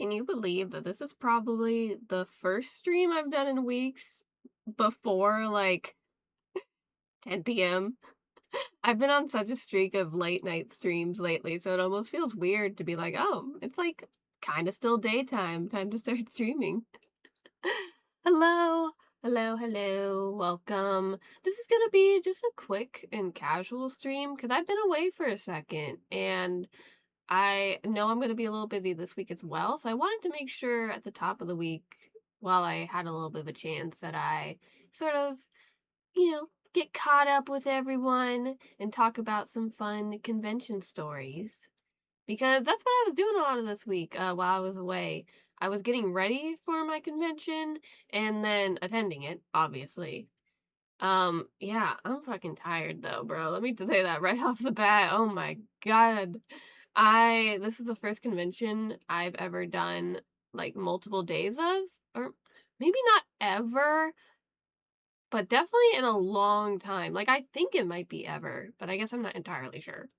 Can you believe that this is probably the first stream I've done in weeks before like 10 p.m.? I've been on such a streak of late night streams lately, so it almost feels weird to be like, oh, it's like kind of still daytime, time to start streaming. Hello, hello, welcome. This is gonna be just a quick and casual stream because I've been away for a second and I know I'm going to be a little busy this week as well, so I wanted to make sure at the top of the week, while I had a little bit of a chance, that I sort of, get caught up with everyone and talk about some fun convention stories. Because that's what I was doing a lot of this week while I was away. I was getting ready for my convention and then attending it, obviously. Yeah, I'm fucking tired though, bro. Let me just say that right off the bat. Oh my God. This is the first convention I've ever done like multiple days of, or maybe not ever, but definitely in a long time. Like I think it might be ever, but I guess I'm not entirely sure.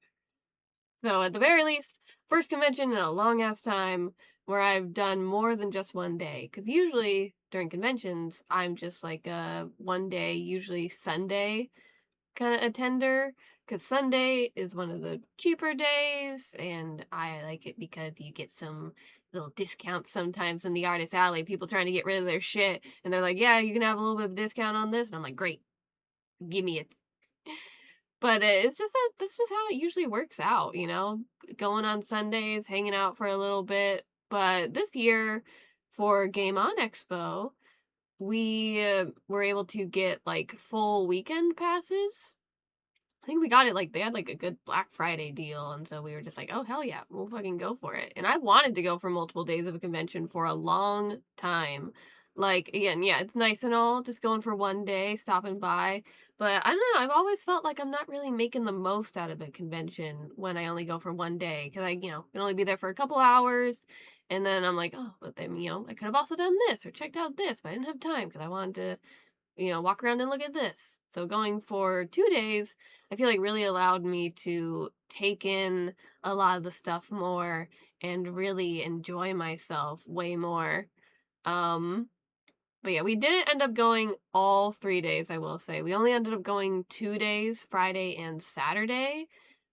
So at the very least, first convention in a long ass time where I've done more than just one day. Because usually during conventions, I'm just like a one day, usually Sunday kind of attender, because Sunday is one of the cheaper days and I like it because you get some little discounts sometimes in the artist alley, people trying to get rid of their shit and they're like, yeah, you can have a little bit of discount on this, and I'm like, great, give me it. But it's just that that's just how it usually works out, going on Sundays, hanging out for a little bit. But this year for Game On Expo, we were able to get like full weekend passes. I think we got it like they had like a good Black Friday deal, and so we were just like, "Oh hell yeah, we'll fucking go for it." And I wanted to go for multiple days of a convention for a long time. Like again, yeah, it's nice and all just going for one day, stopping by, but I don't know, I've always felt like I'm not really making the most out of a convention when I only go for one day because I can only be there for a couple hours, and then I'm like, "Oh, but then, I could have also done this or checked out this, but I didn't have time because I wanted to walk around and look at this." So going for 2 days, I feel like really allowed me to take in a lot of the stuff more and really enjoy myself way more. Um, but yeah, we didn't end up going all 3 days, I will say. We only ended up going 2 days, Friday and Saturday,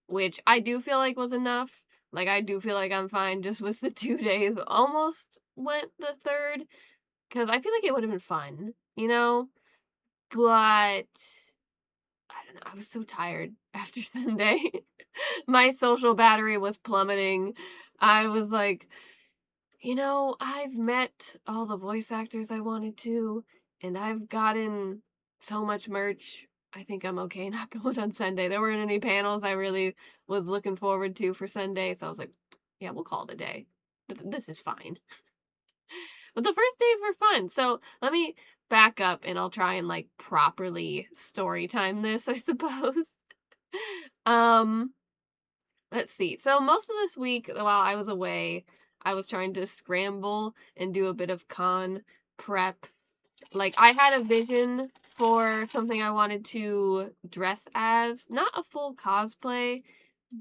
which I do feel like was enough. Like, I do feel like I'm fine just with the 2 days. Almost went the third, because I feel like it would have been fun, you know? But I don't know, I was so tired after Sunday. My social battery was plummeting. I was like, I've met all the voice actors I wanted to, and I've gotten so much merch. I think I'm okay not going on Sunday. There weren't any panels I really was looking forward to for Sunday, so I was like, yeah, we'll call it a day. This is fine. But the first days were fun. So let me back up and I'll try and like properly story time this, I suppose. um, let's see. So most of this week while I was away, I was trying to scramble and do a bit of con prep. Like I had a vision for something I wanted to dress as, not a full cosplay,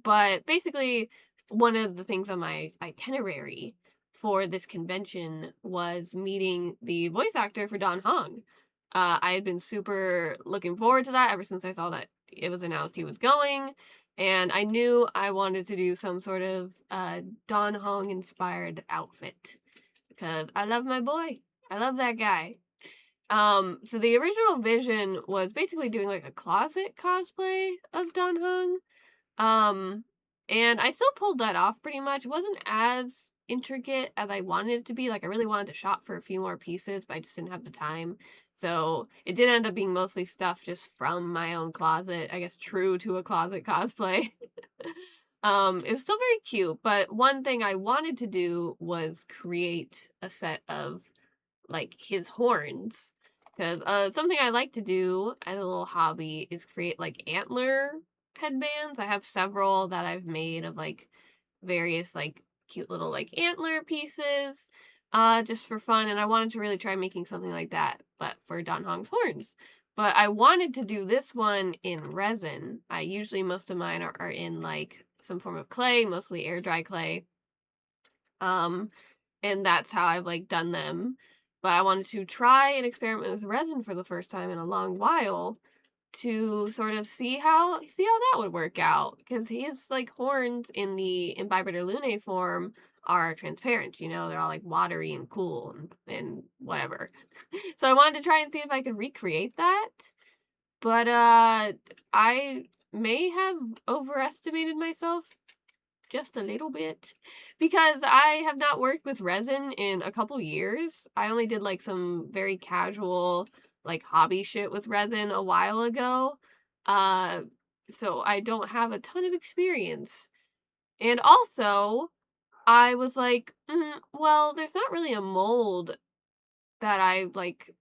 but basically one of the things on my itinerary for this convention was meeting the voice actor for Don Hong. I had been super looking forward to that ever since I saw that it was announced he was going, and I knew I wanted to do some sort of Don Hong inspired outfit because I love my boy. I love that guy. So the original vision was basically doing like a closet cosplay of Don Hong. Um, and I still pulled that off pretty much. It wasn't as intricate as I wanted it to be. Like I really wanted to shop for a few more pieces, but I just didn't have the time. So it did end up being mostly stuff just from my own closet. I guess true to a closet cosplay. It was still very cute, but one thing I wanted to do was create a set of like his horns. Because something I like to do as a little hobby is create like antler headbands. I have several that I've made of like various like cute little like antler pieces just for fun, and I wanted to really try making something like that but for Don Hong's horns. But I wanted to do this one in resin. I usually most of mine are in like some form of clay, mostly air dry clay. Um and that's how I've, like, done them. But I wanted to try and experiment with resin for the first time in a long while to sort of see how that would work out, because his, like, horns in the Imbibitor Lunae form are transparent, they're all, like, watery and cool and whatever. So I wanted to try and see if I could recreate that, but, I may have overestimated myself just a little bit, because I have not worked with resin in a couple years. I only did like some very casual, like hobby shit with resin a while ago. Uh, so I don't have a ton of experience. And also, I was like, well, there's not really a mold that I like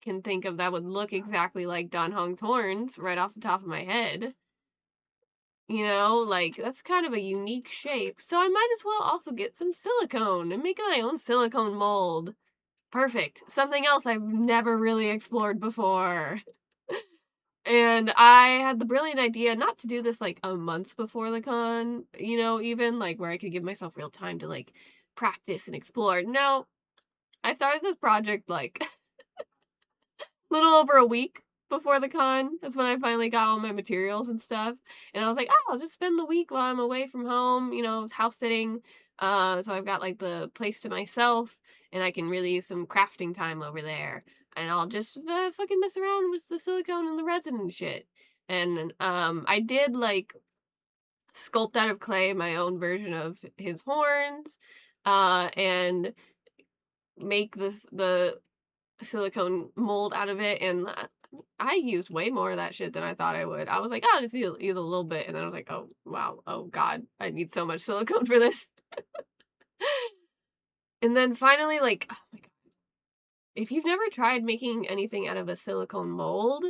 can think of that would look exactly like Don Hong's horns right off the top of my head. Like, that's kind of a unique shape, so I might as well also get some silicone and make my own silicone mold. Perfect. Something else I've never really explored before. And I had the brilliant idea not to do this, like, a month before the con, even, like, where I could give myself real time to, like, practice and explore. No, I started this project, like, little over a week before the con. That's when I finally got all my materials and stuff. And I was like, oh, I'll just spend the week while I'm away from home. I was house sitting. So I've got like the place to myself, and I can really use some crafting time over there. And I'll just fucking mess around with the silicone and the resin and shit. And I did like sculpt out of clay my own version of his horns, and make the silicone mold out of it, and I used way more of that shit than I thought I would. I was like, "Oh, I'll just use a little bit," and then I was like, "Oh, wow. Oh god, I need so much silicone for this." And then finally, like, oh my god, if you've never tried making anything out of a silicone mold,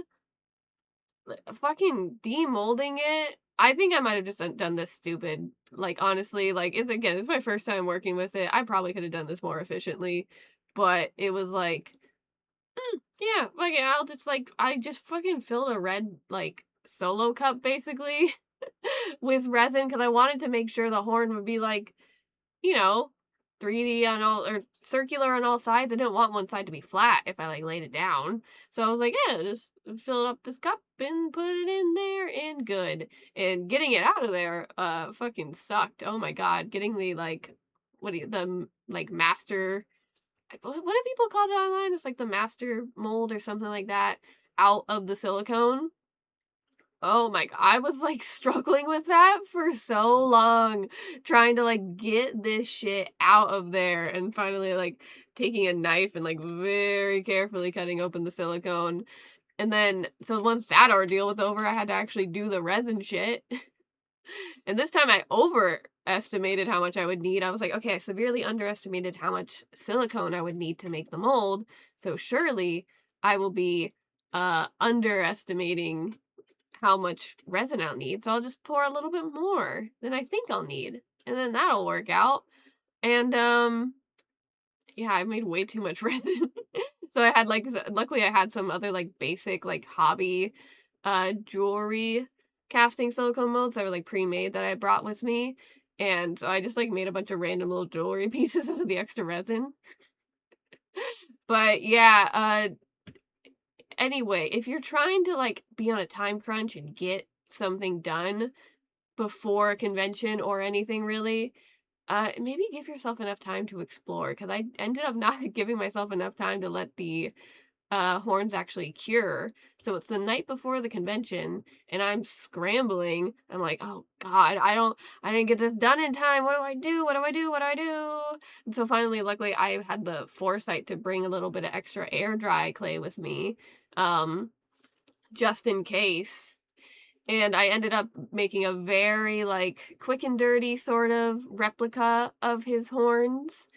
fucking demolding it, I think I might have just done this stupid. Like, honestly, like, it's my first time working with it. I probably could have done this more efficiently, but it was like, yeah, like, I just fucking filled a red, like, Solo cup, basically, with resin, because I wanted to make sure the horn would be, like, you know, 3D on all, or circular on all sides. I didn't want one side to be flat if I, like, laid it down. So I was like, yeah, just fill up this cup and put it in there, and good. And getting it out of there, fucking sucked. Oh my god. Getting the, like, like, master, what do people call it online? It's like the master mold or something like that, out of the silicone. Oh my god, I was like struggling with that for so long, trying to like get this shit out of there, and finally like taking a knife and like very carefully cutting open the silicone. And then, so once that ordeal was over, I had to actually do the resin shit. And this time I overestimated how much I would need. I was like, okay, I severely underestimated how much silicone I would need to make the mold. So surely I will be underestimating how much resin I'll need. So I'll just pour a little bit more than I think I'll need. And then that'll work out. And yeah, I made way too much resin. So I had like luckily I had some other like basic like hobby jewelry casting silicone molds that were like pre-made that I brought with me. And so I just like made a bunch of random little jewelry pieces out of the extra resin. But yeah, anyway, if you're trying to like be on a time crunch and get something done before a convention or anything really, maybe give yourself enough time to explore, because I ended up not giving myself enough time to let the horns actually cure. So it's the night before the convention, and I'm scrambling. I'm like, oh God, I didn't get this done in time. What do I do? What do I do? What do I do? And so finally, luckily, I had the foresight to bring a little bit of extra air dry clay with me, um, just in case. And I ended up making a very like quick and dirty sort of replica of his horns.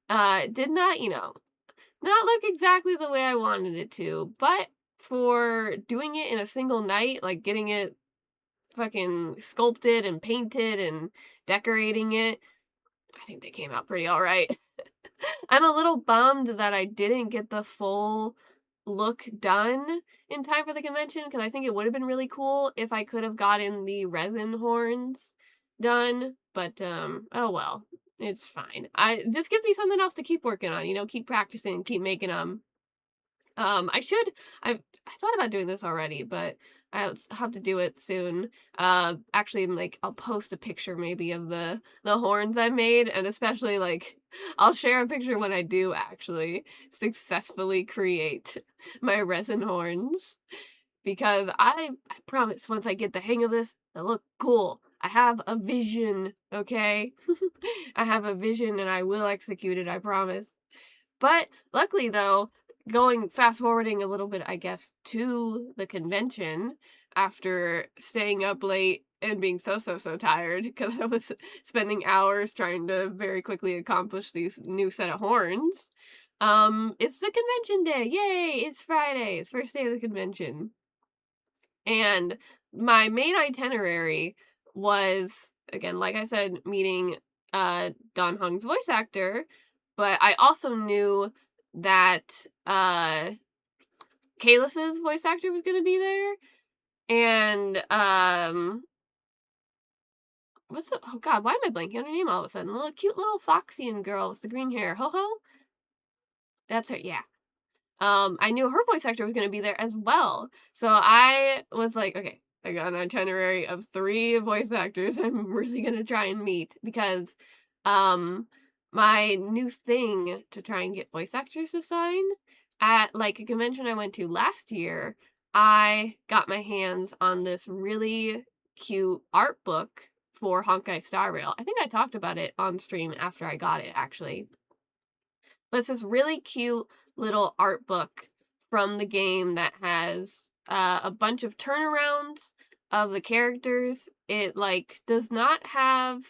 Did not, not look exactly the way I wanted it to, but for doing it in a single night, like getting it fucking sculpted and painted and decorating it, I think they came out pretty all right. I'm a little bummed that I didn't get the full look done in time for the convention, because I think it would have been really cool if I could have gotten the resin horns done, but oh well. It's fine. I just gives me something else to keep working on, keep practicing, keep making them. I should. I thought about doing this already, but I'll have to do it soon. Actually, like I'll post a picture maybe of the horns I made, and especially like I'll share a picture when I do actually successfully create my resin horns because I promise once I get the hang of this, they'll look cool. I have a vision, okay? I have a vision and I will execute it, I promise. But luckily, though, going fast forwarding a little bit, I guess, to the convention after staying up late and being so tired because I was spending hours trying to very quickly accomplish these new set of horns. It's the convention day. Yay! It's Friday. It's first day of the convention. And my main itinerary was, again, like I said, meeting Don Hung's voice actor, but I also knew that Kalis's voice actor was going to be there. And what's the, oh god, why am I blanking on her name all of a sudden? Little cute little Foxian girl with the green hair. Ho ho? That's her, yeah. I knew her voice actor was gonna be there as well. So I was like, okay, I got an itinerary of 3 voice actors I'm really gonna try and meet because um my new thing to try and get voice actors to sign at like a convention I went to last year, I got my hands on this really cute art book for Honkai Star Rail. I think I talked about it on stream after I got it actually. But it's this really cute little art book from the game that has a bunch of turnarounds of the characters. It like does not have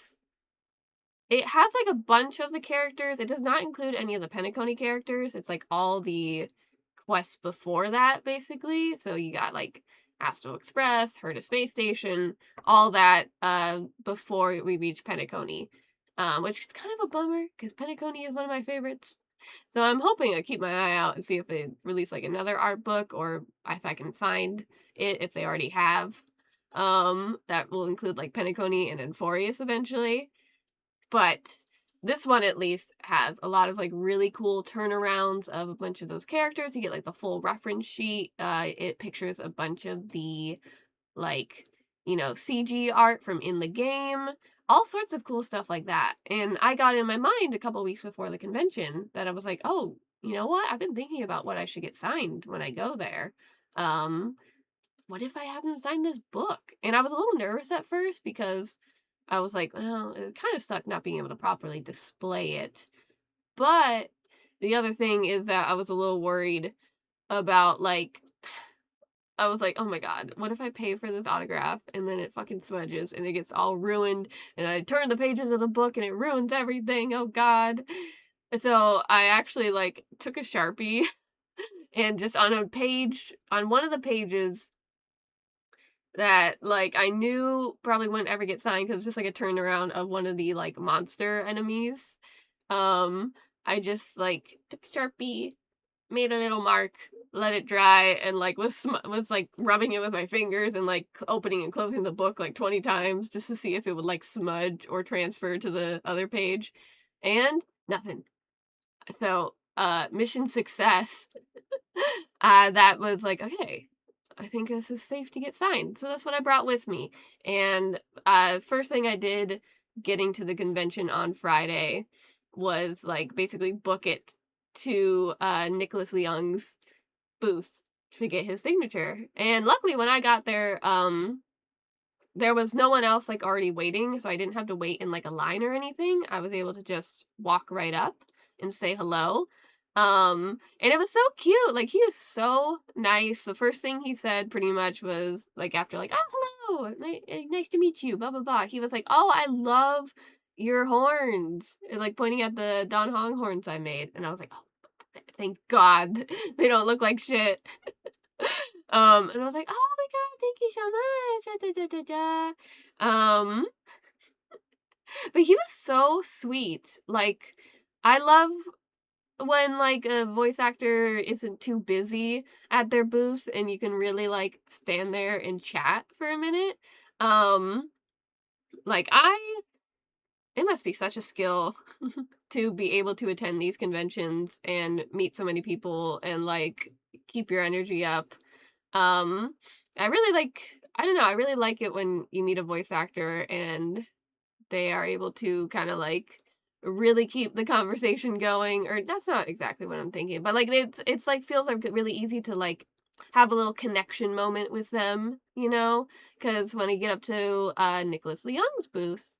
it has like a bunch of the characters. It does not include any of the Penacony characters. It's like all the quests before that basically. So you got like Astral Express, Herta Space Station, all that before we reach Penacony. Which is kind of a bummer because Penacony is one of my favorites. So I'm hoping I keep my eye out and see if they release like another art book or if I can find it if they already have. That will include like Penacony and Enforius eventually. But this one at least has a lot of like really cool turnarounds of a bunch of those characters. You get like the full reference sheet. It pictures a bunch of the like, CG art from in the game, all sorts of cool stuff like that. And I got in my mind a couple weeks before the convention that I was like, oh, you know what? I've been thinking about what I should get signed when I go there. Um, what if I have them sign this book? And I was a little nervous at first because I was like, well, it kind of sucked not being able to properly display it. But the other thing is that I was a little worried about like I was like, "Oh my god, what if I pay for this autograph and then it fucking smudges and it gets all ruined and I turn the pages of the book and it ruins everything. Oh god." So I actually like took a Sharpie and just on one of the pages that like I knew probably wouldn't ever get signed because it was just like a turnaround of one of the like monster enemies. Um I just like took a Sharpie, made a little mark, let it dry, and like was like rubbing it with my fingers and like opening and closing the book like 20 times just to see if it would like smudge or transfer to the other page, and nothing. So mission success. That was like, okay, I think this is safe to get signed. So that's what I brought with me. And first thing I did getting to the convention on Friday was like basically book it to Nicholas Leung's booth to get his signature. And luckily when I got there, there was no one else like already waiting, so I didn't have to wait in like a line or anything. I was able to just walk right up and say hello. And it was so cute. Like he is so nice. The first thing he said pretty much was like after like, "Oh, hello. Nice to meet you." blah blah blah. He was like, "Oh, I love your horns." And like pointing at the Don Hong horns I made. And I was like, "Oh, thank God. They don't look like shit." And I was like, "Oh my god, thank you so much." Da, da, da, da, da. But he was so sweet. Like, I love when like a voice actor isn't too busy at their booth and you can really like stand there and chat for a minute. Um, like it must be such a skill to be able to attend these conventions and meet so many people and, like, keep your energy up. Um, I really like I don't know, I really like it when you meet a voice actor and they are able to kinda, like, really keep the conversation going, or that's not exactly what I'm thinking, but, like, it's, like, feels, like, really easy to, like, have a little connection moment with them, you know? Because when I get up to, Nicholas Lyon's booth,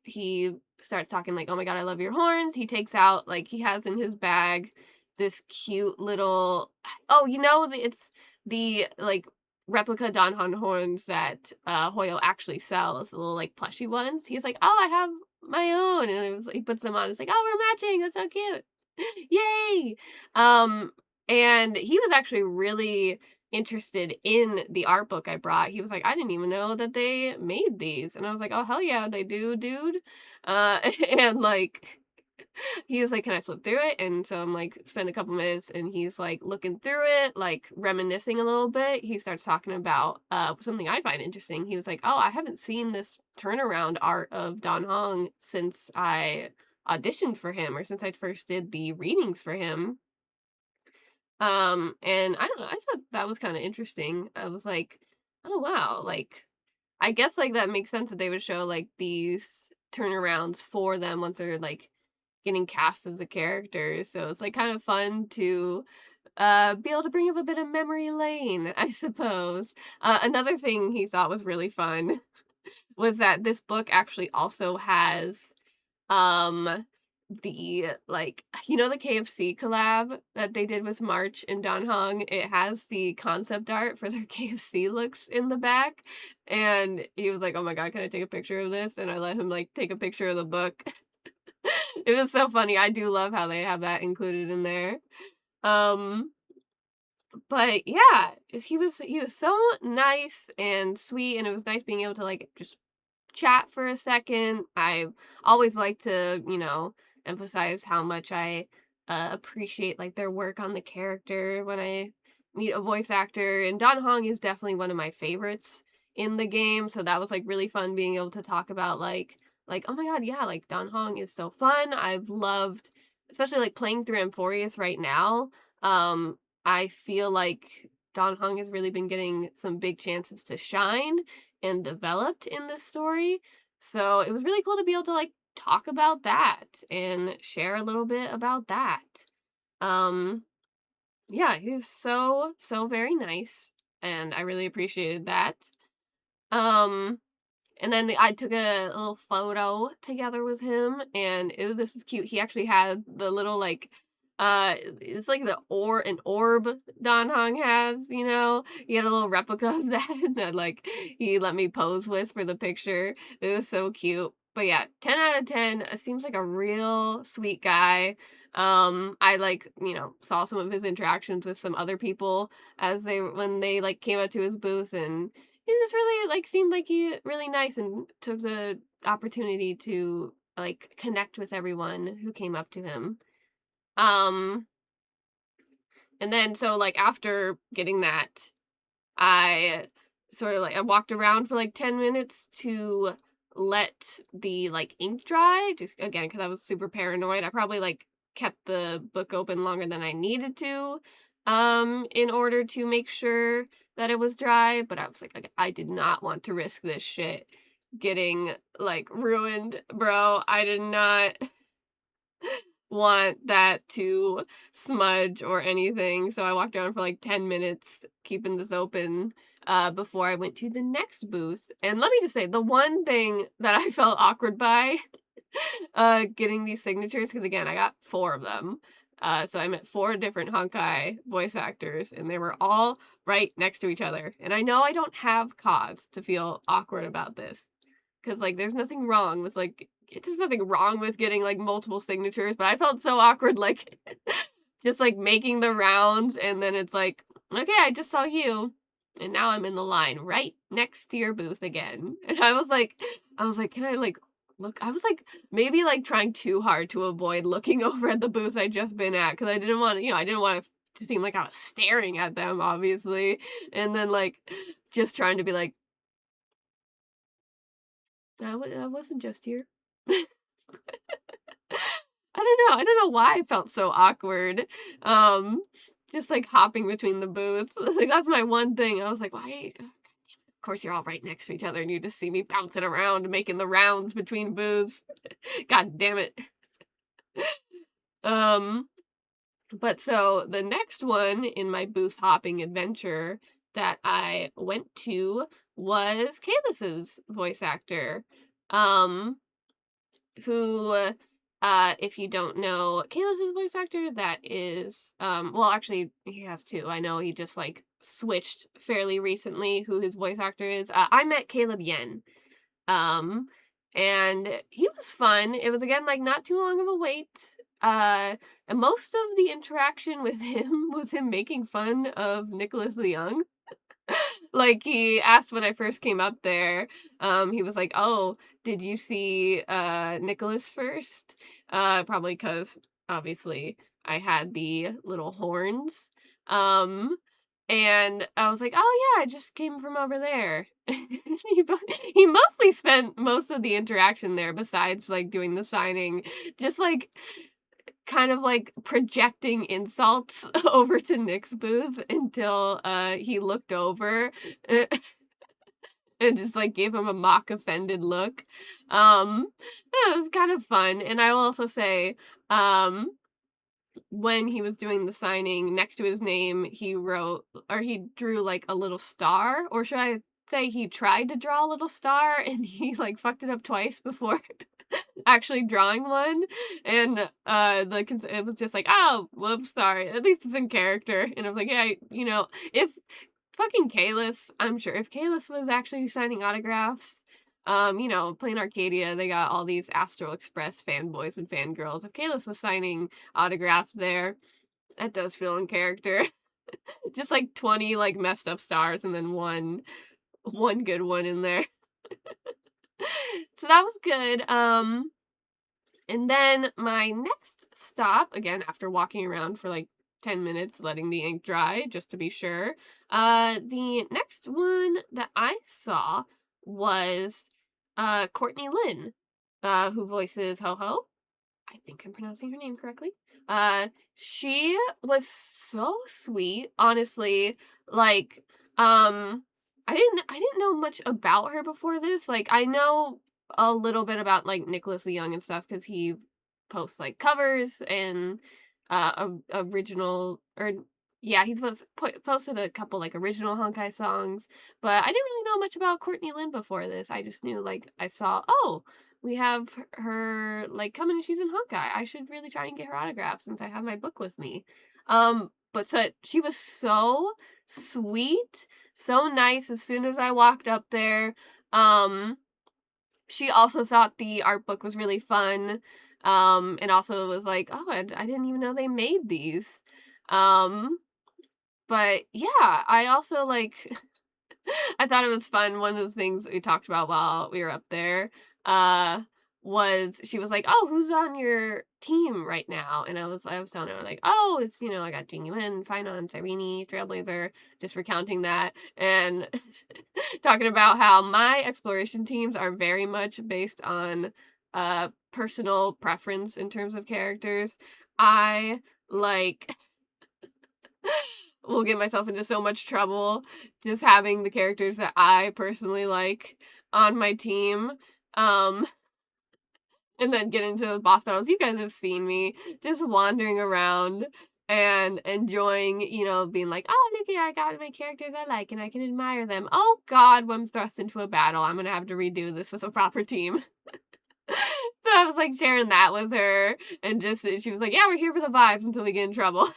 he starts talking like, "Oh my god, I love your horns." He takes out like, he has in his bag this cute little oh, it's the, like, replica Danhan horns that, Hoyo actually sells, the little, like, plushy ones. He's like, "Oh, I have my own," and he puts them on, it's like, "Oh, we're matching, that's so cute." Yay! Um, and he was actually really interested in the art book I brought. He was like, "I didn't even know that they made these." And I was like, "Oh, hell yeah, they do, dude." And, like, he was like, "Can I flip through it?" And so I'm like, spend a couple minutes, and he's, like, looking through it, like, reminiscing a little bit. He starts talking about, something I find interesting. He was like, "Oh, I haven't seen this turnaround art of Don Hong since I auditioned for him or since I first did the readings for him." And I don't know, I thought that was kinda interesting. I was like, "Oh, wow," like, I guess, like, that makes sense that they would show, like, these turnarounds for them once they're, like, getting cast as the characters, so it's, like, kind of fun to, be able to bring up a bit of memory lane, I suppose. Another thing he thought was really fun was that this book actually also has, um, the, like, the KFC collab that they did with March and Don Hong? It has the concept art for their KFC looks in the back, and he was like, "Oh my god, can I take a picture of this?" And I let him, like, take a picture of the book. It was so funny, I do love how they have that included in there. Um, but yeah, he was so nice and sweet, and it was nice being able to, like, just chat for a second. I always like to, emphasize how much I appreciate like their work on the character when I meet a voice actor. And Don Hong is definitely one of my favorites in the game, so that was like really fun being able to talk about like oh my god, yeah, like Don Hong is so fun. I've loved, especially like playing through Amphorius right now. Um, I feel like Don Hong has really been getting some big chances to shine and developed in this story. So it was really cool to be able to like talk about that and share a little bit about that. Um yeah, he was so so very nice and I really appreciated that. Um and then I took a little photo together with him, and this was cute. He actually had the little like, it's like an orb Don Hong has. He had a little replica of that that like he let me pose with for the picture. It was so cute. But yeah, 10 out of 10. Seems like a real sweet guy. I like saw some of his interactions with some other people as they when they like came up to his booth, and he just really, like, seemed like he really nice and took the opportunity to, like, connect with everyone who came up to him. Um, and then so, like, after getting that, I sort of, like I walked around for, like, 10 minutes to let the, like, ink dry, just again because I was super paranoid. I probably, like, kept the book open longer than I needed to, in order to make sure that it was dry, but I was like, I did not want to risk this shit getting, like, ruined, bro. I did not want that to smudge or anything, so I walked around for, like, 10 minutes keeping this open, before I went to the next booth, and let me just say, the one thing that I felt awkward by, getting these signatures, because again, I got 4 of them, so I met 4 different Honkai voice actors, and they were all right next to each other, and I know I don't have cause to feel awkward about this, because like, there's nothing wrong with getting, like, multiple signatures, but I felt so awkward, like, just, like, making the rounds, and then it's like, "Okay, I just saw you, and now I'm in the line right next to your booth again." And I was like, "Can I, like, look?" I was, like, maybe, like, trying too hard to avoid looking over at the booth I'd just been at, because I didn't want to seem like I was staring at them, obviously, and then, like, just trying to be like, I wasn't just here. I don't know why I felt so awkward, um, just, like, hopping between the booths. Like, that's my one thing. I was like, "Why?" Of course, you're all right next to each other, and you just see me bouncing around, making the rounds between booths. God damn it. Um, but so the next one in my booth hopping adventure that I went to was Candace's voice actor. Um, who, if you don't know Kalis' voice actor, that is, well, actually, he has two. I know he just like switched fairly recently who his voice actor is. I met Caleb Yen, um, and he was fun. It was again like not too long of a wait. And most of the interaction with him was him making fun of Nicholas Young. Like, he asked when I first came up there, he was like, "Oh, did you see, Nicholas first?" Probably because obviously, I had the little horns, um, and I was like, "Oh, yeah, I just came from over there." He mo he mostly spent most of the interaction there besides, like, doing the signing, just, like, kind of, like, projecting insults over to Nick's booth until, he looked over, and just, like, gave him a mock offended look. Yeah, it was kind of fun, and I will also say, um, when he was doing the signing, next to his name, he wrote or he drew, like, a little star, or should I say he tried to draw a little star, and he, like, fucked it up twice before actually drawing one, and, it was just like, "Oh, whoops, sorry, at least it's in character," and I was like, "Yeah, if fucking Kalis, I'm sure if Kalis was actually signing autographs, playing Arcadia, they got all these Astral Express fanboys and fangirls. If Kalis was signing autographs there, that does feel in character. Just like 20 like messed up stars and then one good one in there. So that was good. And then my next stop, again, after walking around for like 10 minutes, letting the ink dry, just to be sure, the next one that I saw was Courtney Lynn, who voices Ho Ho. I think I'm pronouncing her name correctly. She was so sweet, honestly. Like, I didn't know much about her before this. Like, I know a little bit about like Nicholas Young and stuff because he posts like covers and original or yeah, posted a couple like original Honkai songs, but I didn't really know much about Courtney Lynn before this. I just knew like I saw, oh, we have her like coming and she's in Honkai. I should really try and get her autograph since I have my book with me. But so she was so sweet, so nice as soon as I walked up there. Um, she also thought the art book was really fun. And also was like, oh, I didn't even know they made these. Um, but yeah, I also like I thought it was fun. One of the things we talked about while we were up there, uh, was she was like, "Oh, who's on your team right now?" And I was telling her like, "Oh, it's I got Genuine, Finance, Irene, Trailblazer," just recounting that and talking about how my exploration teams are very much based on personal preference in terms of characters. I like will get myself into so much trouble just having the characters that I personally like on my team. Um, and then get into the boss battles. You guys have seen me just wandering around and enjoying, being like, oh, look, I got my characters I like and I can admire them. Oh, God, when I'm thrust into a battle, I'm going to have to redo this with a proper team. So I was like sharing that with her and just, she was like, yeah, we're here for the vibes until we get in trouble.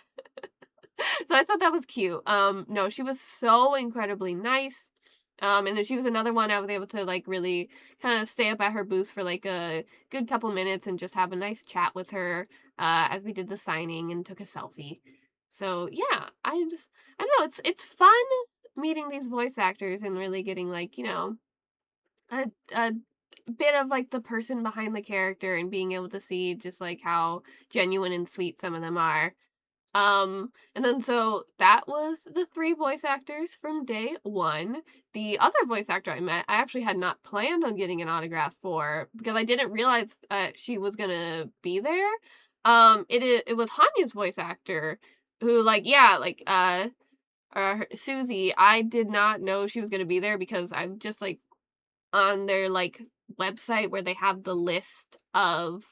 So I thought that was cute. No, she was so incredibly nice. And then she was another one I was able to like really kind of stay up at her booth for like a good couple minutes and just have a nice chat with her as we did the signing and took a selfie. So yeah, I don't know, it's fun meeting these voice actors and really getting like, a bit of like the person behind the character and being able to see just like how genuine and sweet some of them are. And then so that was the 3 voice actors from day 1. The other voice actor I met, I actually had not planned on getting an autograph for because I didn't realize, she was gonna be there. It was Hanya's voice actor who, like, yeah, like, Susie, I did not know she was gonna be there because I'm just, like, on their, like, website where they have the list of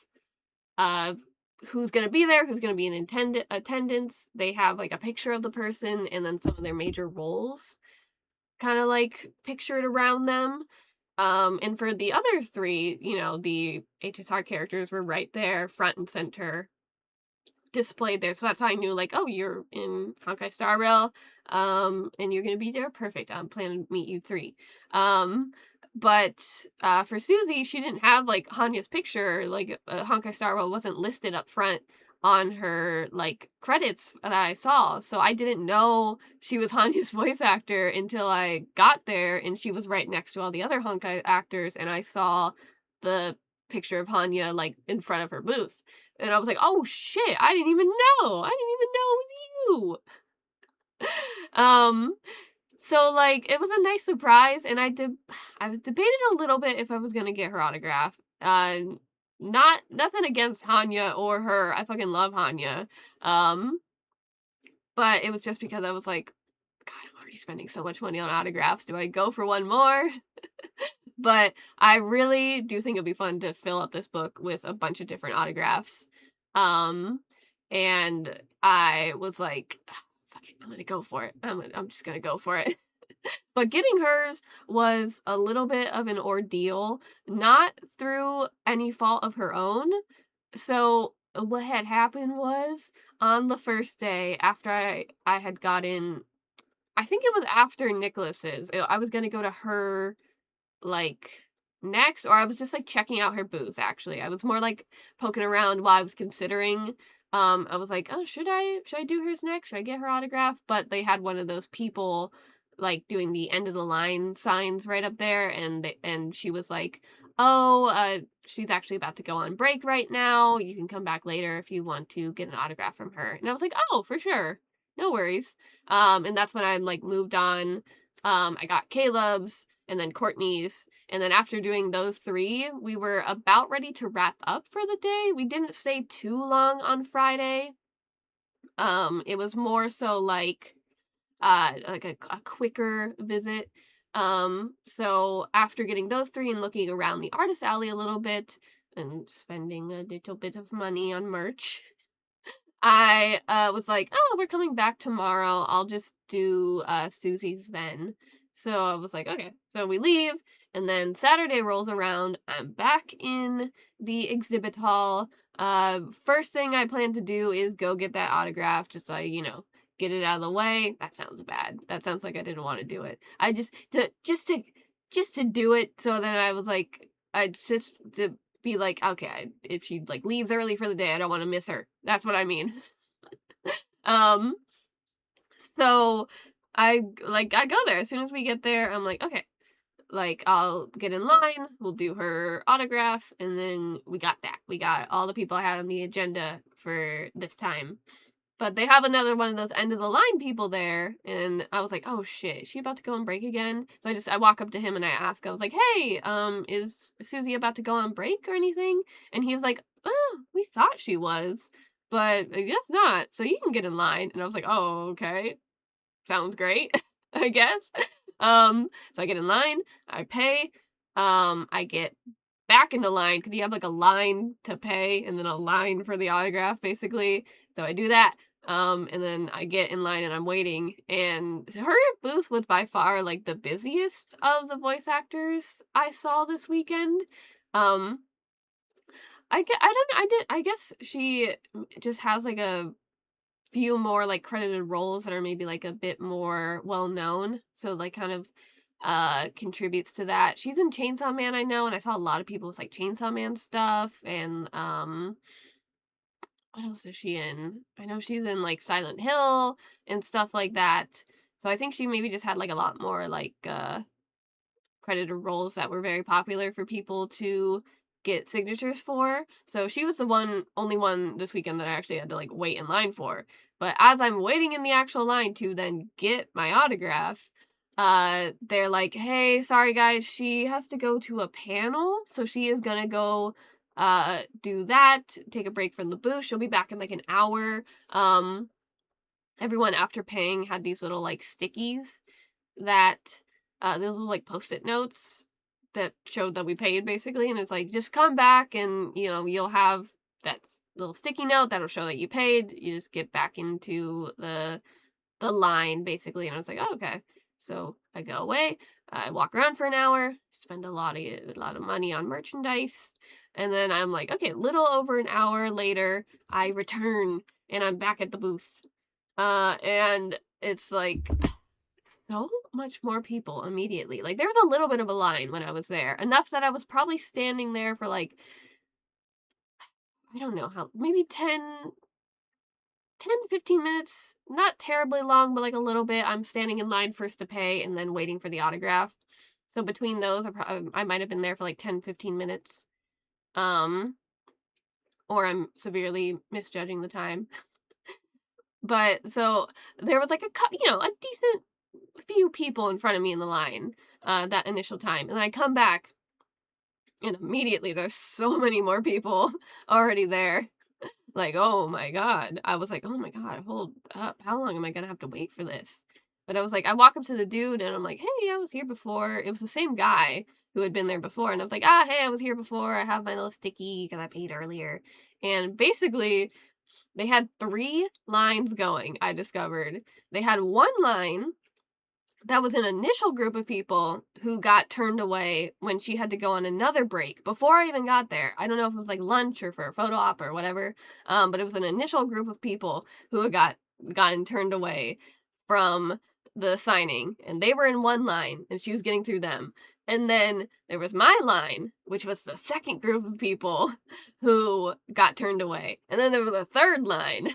uh, who's gonna be there, who's gonna be in attendance. They have, like, a picture of the person and then some of their major roles kinda, like, pictured around them. And for the other 3, the HSR characters were right there, front and center, displayed there. So that's how I knew, like, "Oh, you're in Honkai Star Rail, and you're gonna be there? Perfect. I'm planning to meet you 3." Um, but for Susie, she didn't have, like, Hanya's picture, like, Honkai Star Rail wasn't listed up front on her, like, credits that I saw, so I didn't know she was Hanya's voice actor until I got there, and she was right next to all the other Honkai actors, and I saw the picture of Hanya, like, in front of her booth. And I was like, "Oh, shit, I didn't even know. I didn't even know it was you." Um, so, like, it was a nice surprise, and I was debated a little bit if I was gonna get her autograph. Nothing against Hanya or her. I fucking love Hanya. Um, but it was just because I was like, "God, I'm already spending so much money on autographs. Do I go for one more?" But I really do think it'd be fun to fill up this book with a bunch of different autographs. Um, and I was like, "Ah, fuck it, I'm gonna go for it. I'm just gonna go for it." But getting hers was a little bit of an ordeal, not through any fault of her own. So what had happened was on the first day after I had gotten, I think it was after Nicholas's. I was gonna go to her, like, next, or I was just, like, checking out her booth, actually. I was more, like, poking around while I was considering. I was like, "Oh, should I do hers next? Should I get her autograph?" But they had one of those people, like, doing the end of the line signs right up there, and she was like, "Oh, she's actually about to go on break right now. You can come back later if you want to get an autograph from her." And I was like, "Oh, for sure. No worries." And that's when I, like, moved on. I got Caleb's and then Courtney's, and then after doing those 3, we were about ready to wrap up for the day. We didn't stay too long on Friday. It was more so like a quicker visit. So after getting those 3 and looking around the artist alley a little bit and spending a little bit of money on merch, I, was like, "Oh, we're coming back tomorrow. I'll just do, Susie's then." So I was like, "Okay." So we leave, and then Saturday rolls around. I'm back in the exhibit hall. First thing I plan to do is go get that autograph just so get it out of the way. That sounds bad. That sounds like I didn't want to do it. I just to do it, so then I was like, I just to be like, okay, if she, like, leaves early for the day, I don't want to miss her. That's what I mean. Um, so I go there as soon as we get there. I'm like, okay, like, I'll get in line. We'll do her autograph, and then we got that. We got all the people I had on the agenda for this time. But they have another one of those end of the line people there, and I was like, "Oh shit, is she about to go on break again?" So I walk up to him and I ask, I was like, "Hey, is Susie about to go on break or anything?" And he was like, "Oh, we thought she was, but I guess not. So you can get in line." And I was like, "Oh, okay, sounds great, I guess." So I get in line, I pay, I get back into line because you have, like, a line to pay and then a line for the autograph, basically. So I do that, and then I get in line and I'm waiting, and her booth was by far, like, the busiest of the voice actors I saw this weekend. Um, I don't know, I guess she just has, like, a few more, like, credited roles that are maybe, like, a bit more well known, so, like, kind of, contributes to that. She's in Chainsaw Man, I know, and I saw a lot of people with, like, Chainsaw Man stuff, and, what else is she in? I know she's in, like, Silent Hill and stuff like that. So I think she maybe just had, like, a lot more, like, credited roles that were very popular for people to get signatures for. So she was the only one this weekend that I actually had to, like, wait in line for. But as I'm waiting in the actual line to then get my autograph, they're like, "Hey, sorry guys, she has to go to a panel, so she is gonna go do that, take a break from the booth. She'll be back in like an hour." Everyone after paying had these little like stickies that those little like post-it notes that showed that we paid basically, and it's like, just come back and you'll have that little sticky note that'll show that you paid. You just get back into the line basically. And I was like, oh, okay. So I go away, I walk around for an hour, spend a lot of money on merchandise, and then I'm like, okay, little over an hour later, I return and I'm back at the booth. And it's like so much more people immediately. Like there was a little bit of a line when I was there, enough that I was probably standing there for like, I don't know how, maybe 10, 15 minutes, not terribly long, but like a little bit. I'm standing in line first to pay and then waiting for the autograph. So between those, I might have been there for like 10, 15 minutes. Um, or I'm severely misjudging the time. But so there was like a decent few people in front of me in the line, that initial time. And I come back and immediately there's so many more people already there. Like, oh my God. I was like, oh my God, hold up. How long am I going to have to wait for this? But I was like, I walk up to the dude and I'm like, hey, I was here before. It was the same guy who had been there before. And I was like, hey, I was here before. I have my little sticky because I paid earlier. And basically, they had 3 lines going, I discovered. They had one line that was an initial group of people who got turned away when she had to go on another break before I even got there. I don't know if it was like lunch or for a photo op or whatever, but it was an initial group of people who had gotten turned away from the signing, and they were in one line, and she was getting through them. And then there was my line, which was the second group of people who got turned away. And then there was a third line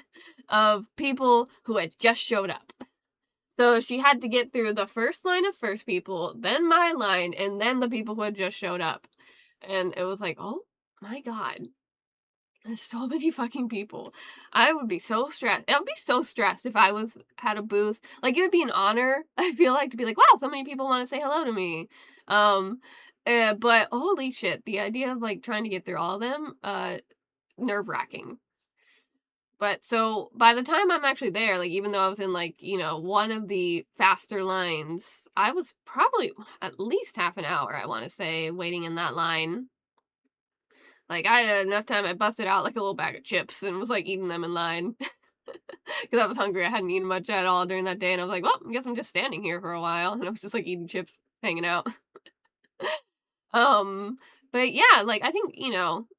of people who had just showed up. So she had to get through the first line of first people, then my line, and then the people who had just showed up. And it was like, oh my God, there's so many fucking people. I would be so stressed. I would be so stressed if I had a booth. Like it would be an honor, I feel like, to be like, wow, so many people want to say hello to me. Um, but holy shit, the idea of like trying to get through all of them, nerve-wracking. But so by the time I'm actually there, like even though I was in like, one of the faster lines, I was probably at least half an hour, I want to say, waiting in that line. Like I had enough time, I busted out like a little bag of chips and was like eating them in line because I was hungry. I hadn't eaten much at all during that day. And I was like, well, I guess I'm just standing here for a while. And I was just like eating chips, hanging out. Um, but yeah, like I think,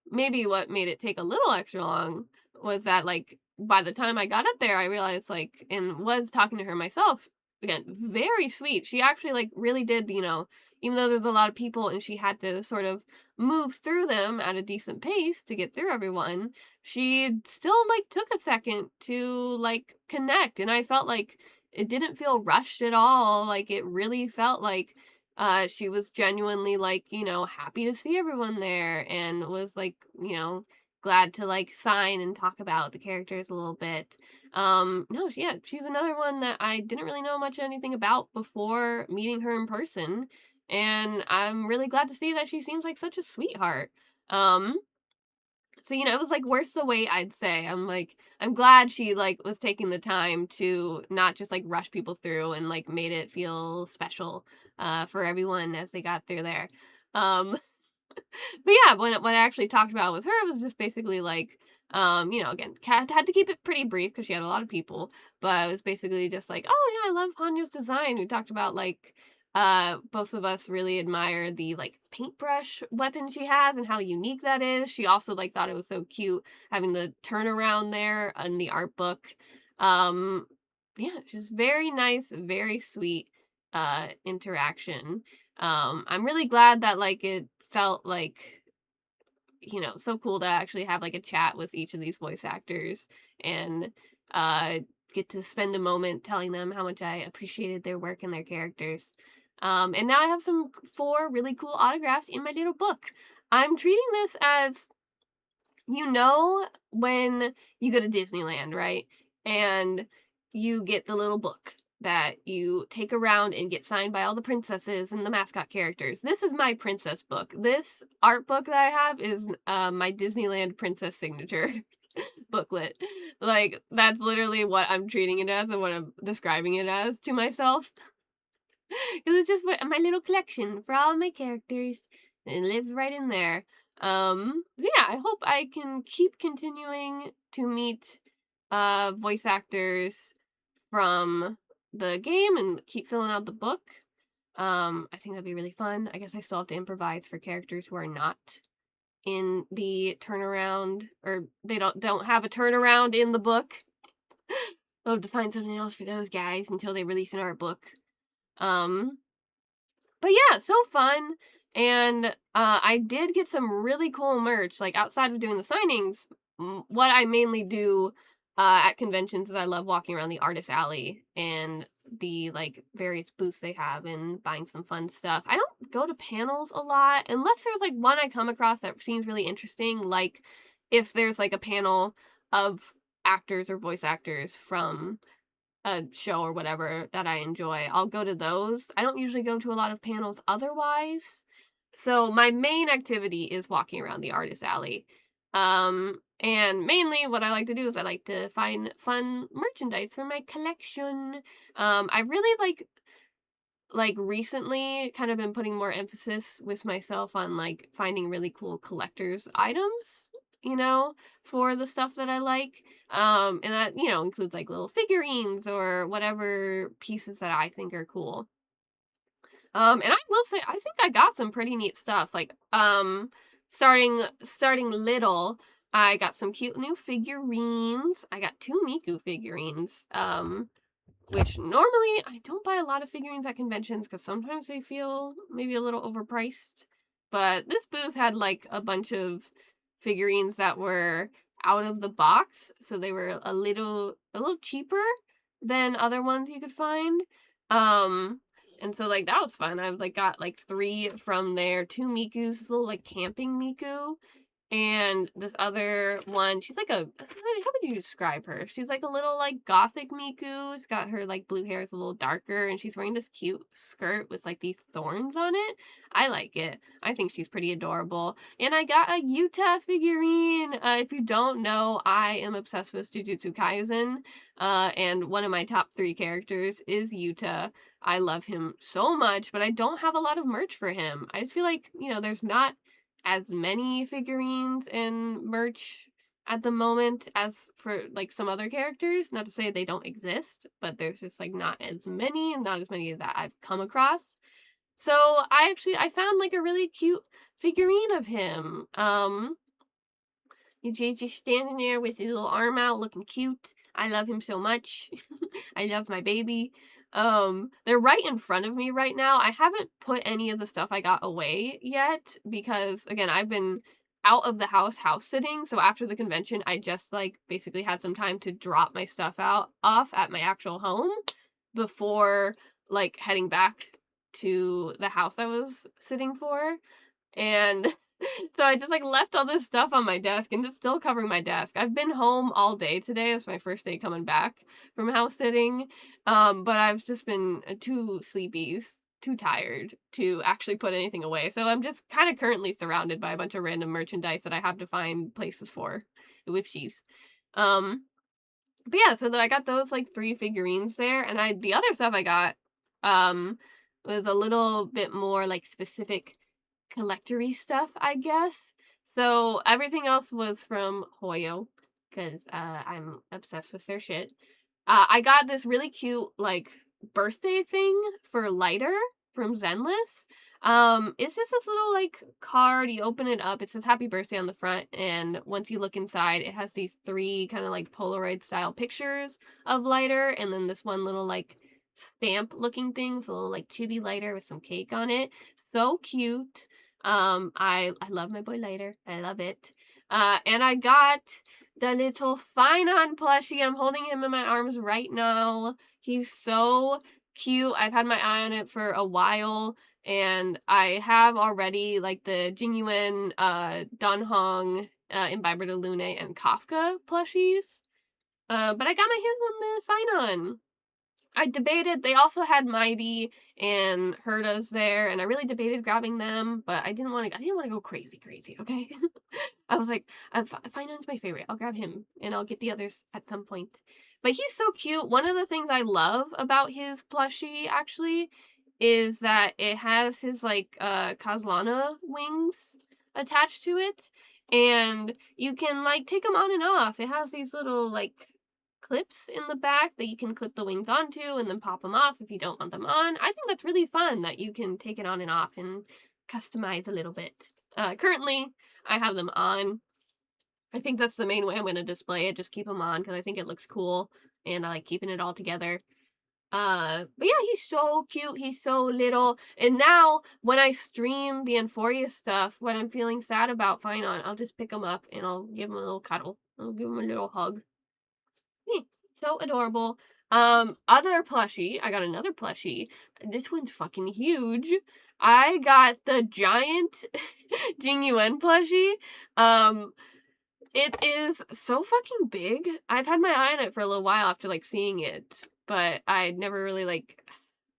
maybe what made it take a little extra long was that like by the time I got up there, I realized like and was talking to her myself again, very sweet. She actually like really did, even though there's a lot of people and she had to sort of move through them at a decent pace to get through everyone, she still like took a second to like connect. And I felt like it didn't feel rushed at all. Like it really felt like she was genuinely like, happy to see everyone there and was like, glad to like sign and talk about the characters a little bit. No, yeah, she's another one that I didn't really know much anything about before meeting her in person. And I'm really glad to see that she seems like such a sweetheart. Um, so, it was like worth the wait, I'd say. I'm glad she like was taking the time to not just like rush people through and like made it feel special for everyone as they got through there. Um but yeah, when I actually talked about it with her, it was just basically like, again, Kat had to keep it pretty brief because she had a lot of people, but it was basically just like, oh yeah, I love Hanya's design. We talked about like, both of us really admire the like paintbrush weapon she has and how unique that is. She also like thought it was so cute having the turnaround there in the art book. Um, yeah, just very nice, very sweet, interaction. I'm really glad that like it felt like, so cool to actually have like a chat with each of these voice actors and uh get to spend a moment telling them how much I appreciated their work and their characters. And now I have 4 really cool autographs in my little book. I'm treating this as, when you go to Disneyland, right? and you get the little book that you take around and get signed by all the princesses and the mascot characters. This is my princess book. This art book that I have is my Disneyland princess signature booklet. Like, that's literally what I'm treating it as and what I'm describing it as to myself. Because it's just my little collection for all my characters. And it lives right in there. Yeah, I hope I can keep continuing to meet voice actors from the game and keep filling out the book. I think that'd be really fun. I guess I still have to improvise for characters who are not in the turnaround, or they don't have a turnaround in the book. I'll have to find something else for those guys until they release an art book. Um, but yeah, so fun. And I did get some really cool merch. Like, outside of doing the signings, what I mainly do at conventions is I love walking around the artist alley and the like various booths they have and buying some fun stuff. I don't go to panels a lot unless there's like one I come across that seems really interesting. Like, if there's like a panel of actors or voice actors from a show or whatever that I enjoy, I'll go to those. I don't usually go to a lot of panels otherwise. So my main activity is walking around the artist alley. And mainly what I like to do is I like to find fun merchandise for my collection. I really recently kind of been putting more emphasis with myself on like finding really cool collectors items, you know, for the stuff that I like. And that, includes like little figurines or whatever pieces that I think are cool. And I will say I think I got some pretty neat stuff. Like, starting little, I got some cute new figurines. I got 2 Miku figurines. Which normally I don't buy a lot of figurines at conventions because sometimes they feel maybe a little overpriced. But this booth had like a bunch of figurines that were out of the box, so they were a little cheaper than other ones you could find. Um and so like that was fun. I like got like 3 from there, 2 Mikus, this little like camping Miku, and this other one, she's like how would you describe her? She's like a little like gothic Miku. She's got her like blue hair is a little darker, and she's wearing this cute skirt with like these thorns on it. I like it. I think she's pretty adorable. And I got a Yuta figurine. If you don't know, I am obsessed with Jujutsu Kaisen. And one of my top 3 characters is Yuta. I love him so much, but I don't have a lot of merch for him. I just feel like, there's not as many figurines and merch at the moment as for like some other characters. Not to say they don't exist, but there's just like not as many, and not as many that I've come across. So I found like a really cute figurine of him. He's just standing there with his little arm out looking cute. I love him so much. I love my baby. They're right in front of me right now. I haven't put any of the stuff I got away yet because again, I've been out of the house sitting. So after the convention, I just like basically had some time to drop my stuff out off at my actual home before like heading back to the house I was sitting for. And so I just like left all this stuff on my desk, and it's still covering my desk. I've been home all day today. It's my first day coming back from house sitting. But I've just been too sleepy, too tired to actually put anything away. So I'm just kind of currently surrounded by a bunch of random merchandise that I have to find places for. Whoopsies. Um, but yeah, so I got those like 3 figurines there, and the other stuff I got um was a little bit more like specific collectory stuff, I guess. So everything else was from Hoyo because I'm obsessed with their shit. I got this really cute like birthday thing for lighter from Zenless. It's just this little like card. You open it up. It says "Happy Birthday" on the front, and once you look inside, it has these 3 kind of like Polaroid style pictures of lighter, and then this one little like stamp looking thing, with a little like chibi lighter with some cake on it. So cute. I love my boy lighter. I love it. And I got the little Finon plushie. I'm holding him in my arms right now. He's so cute. I've had my eye on it for a while, and I have already like the genuine Dunhong, Imbiber de Lune and Kafka plushies. But I got my hands on the Finon. I debated. They also had Mighty and Herdas there, and I really debated grabbing them, but I didn't want to. I didn't want to go crazy, crazy. Okay, I was like, Finon's my favorite. I'll grab him, and I'll get the others at some point. But he's so cute. One of the things I love about his plushie actually is that it has his like Kazlana wings attached to it, and you can like take them on and off. It has these little like clips in the back that you can clip the wings onto and then pop them off if you don't want them on. I think that's really fun that you can take it on and off and customize a little bit. Currently, I have them on. I think that's the main way I'm going to display it. Just keep them on because I think it looks cool and I like keeping it all together. But yeah, he's so cute. He's so little. And now when I stream the Euphoria stuff, when I'm feeling sad about Finon, I'll just pick him up and I'll give him a little cuddle. I'll give him a little hug. So adorable. Other plushie, I got another plushie. This one's fucking huge. I got the giant Jing Yuan plushie. It is so fucking big. I've had my eye on it for a little while after like seeing it, but I never really like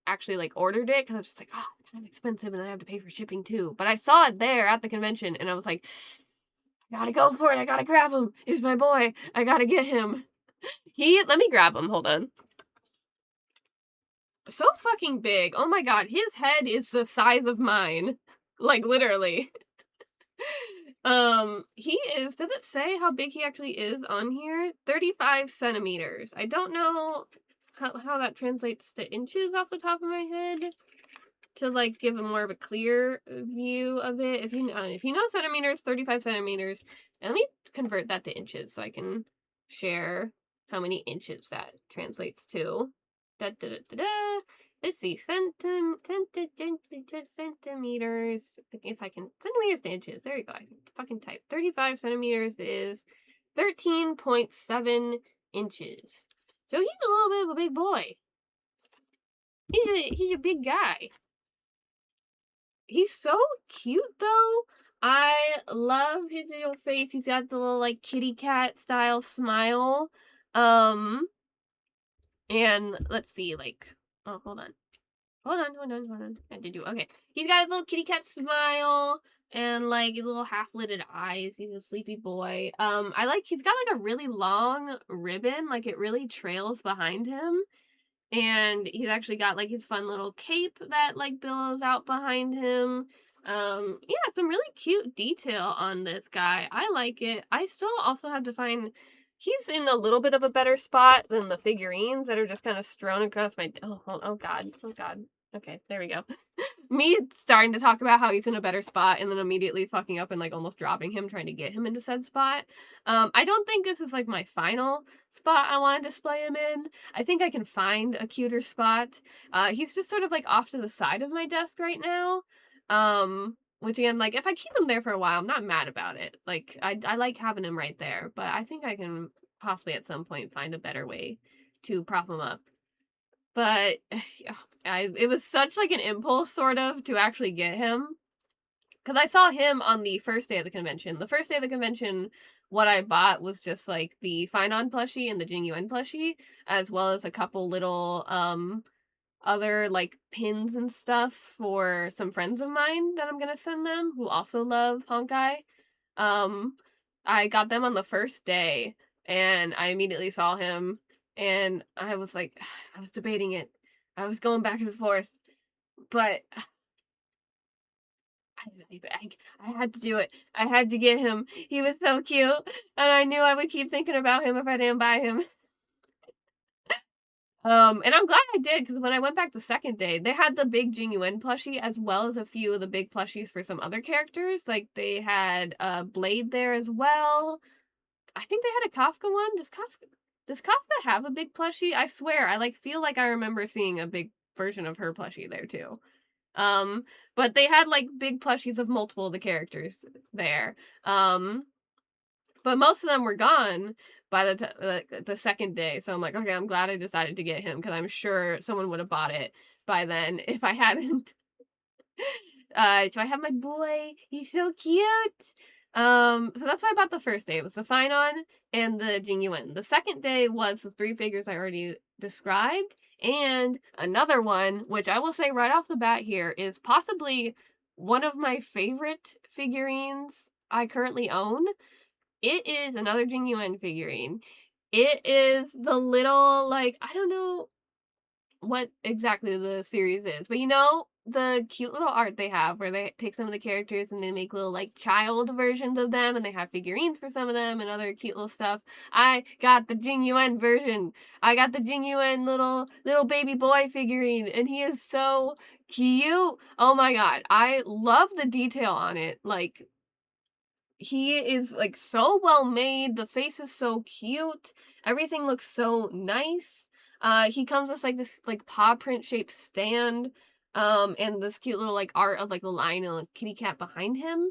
actually like ordered it because I was just like, oh, it's kind of expensive and then I have to pay for shipping too. But I saw it there at the convention and I was like, I gotta go for it. I gotta grab him. He's my boy. I gotta get him. Let me grab him. Hold on. So fucking big. Oh my god, his head is the size of mine. Like literally. He is, does it say how big he actually is on here? 35 centimeters. I don't know how that translates to inches off the top of my head to like give a more of a clear view of it. If you know centimeters, 35 centimeters. And let me convert that to inches so I can share how many inches that translates to. Da, da, da, da, da. Let's see, centimeters. If I can, centimeters to inches. There you go. I can fucking type. 35 centimeters is 13.7 inches. So he's a little bit of a big boy. He's a big guy. He's so cute though. I love his little face. He's got the little like kitty cat style smile. And let's see, like, oh, hold on. I did do okay. He's got his little kitty cat smile and like his little half-lidded eyes. He's a sleepy boy. He's got like a really long ribbon, like it really trails behind him. And he's actually got like his fun little cape that like billows out behind him. Yeah, some really cute detail on this guy. I like it. I still also have to find he's in a little bit of a better spot than the figurines that are just kind of strewn across my oh god. Oh god. Okay, there we go. Me starting to talk about how he's in a better spot and then immediately fucking up and like almost dropping him trying to get him into said spot. I don't think this is like my final spot I want to display him in. I think I can find a cuter spot. He's just sort of like off to the side of my desk right now. Which again, like if I keep him there for a while, I'm not mad about it. Like I like having him right there, but I think I can possibly at some point find a better way to prop him up. But it was such like an impulse sort of to actually get him. Because I saw him on the first day of the convention. The first day of the convention, what I bought was just like the Finon plushie and the Jing Yuan plushie, as well as a couple little other like pins and stuff for some friends of mine that I'm gonna send them who also love Honkai. I got them on the first day and I immediately saw him and I was like, I was debating it. I was going back and forth, but I had to do it. I had to get him. He was so cute, and I knew I would keep thinking about him if I didn't buy him. And I'm glad I did because when I went back the second day, they had the big Jing Yuan plushie as well as a few of the big plushies for some other characters. Like they had Blade there as well. I think they had a Kafka one. Does Kafka have a big plushie? I swear, I like feel like I remember seeing a big version of her plushie there too. But they had like big plushies of multiple of the characters there. But most of them were gone by the second day. So I'm like, okay, I'm glad I decided to get him because I'm sure someone would have bought it by then if I hadn't. So I have my boy. He's so cute. So that's why I bought the first day. It was the Finon and the Genuine. The second day was the three figures I already described, and another one, which I will say right off the bat here, is possibly one of my favorite figurines I currently own. It is another Genuine figurine. It is the little, like, I don't know what exactly the series is, but you know the cute little art they have where they take some of the characters and they make little like child versions of them and they have figurines for some of them and other cute little stuff. I got the genuine version. I got the genuine little baby boy figurine and he is so cute. Oh my god. I love the detail on it. Like he is like so well made. The face is so cute. Everything looks so nice. He comes with like this like paw print shaped stand, and this cute little like art of like the lion and a kitty cat behind him.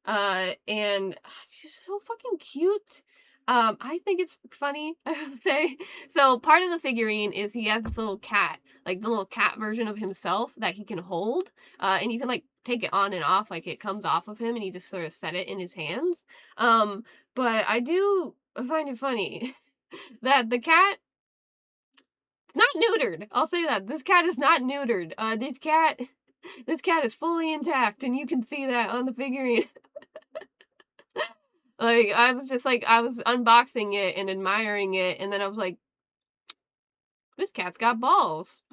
And she's so fucking cute. I think it's funny, I would say. So part of the figurine is he has this little cat, like the little cat version of himself that he can hold. And you can like take it on and off, like it comes off of him and he just sort of set it in his hands. Um, but I do find it funny that the cat not neutered. I'll say that. This cat is not neutered. This cat is fully intact, and you can see that on the figurine. Like, I was just like, I was unboxing it and admiring it, and then I was like, this cat's got balls.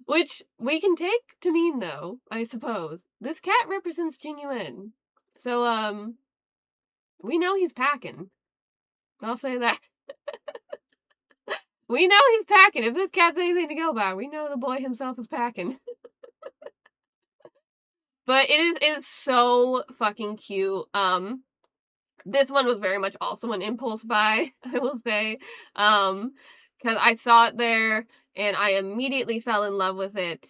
Which we can take to mean, though, I suppose. This cat represents Genuine. So, we know he's packing. I'll say that. We know he's packing. If this cat's anything to go by, we know the boy himself is packing. But it is so fucking cute. This one was very much also an impulse buy, I will say. Because I saw it there and I immediately fell in love with it.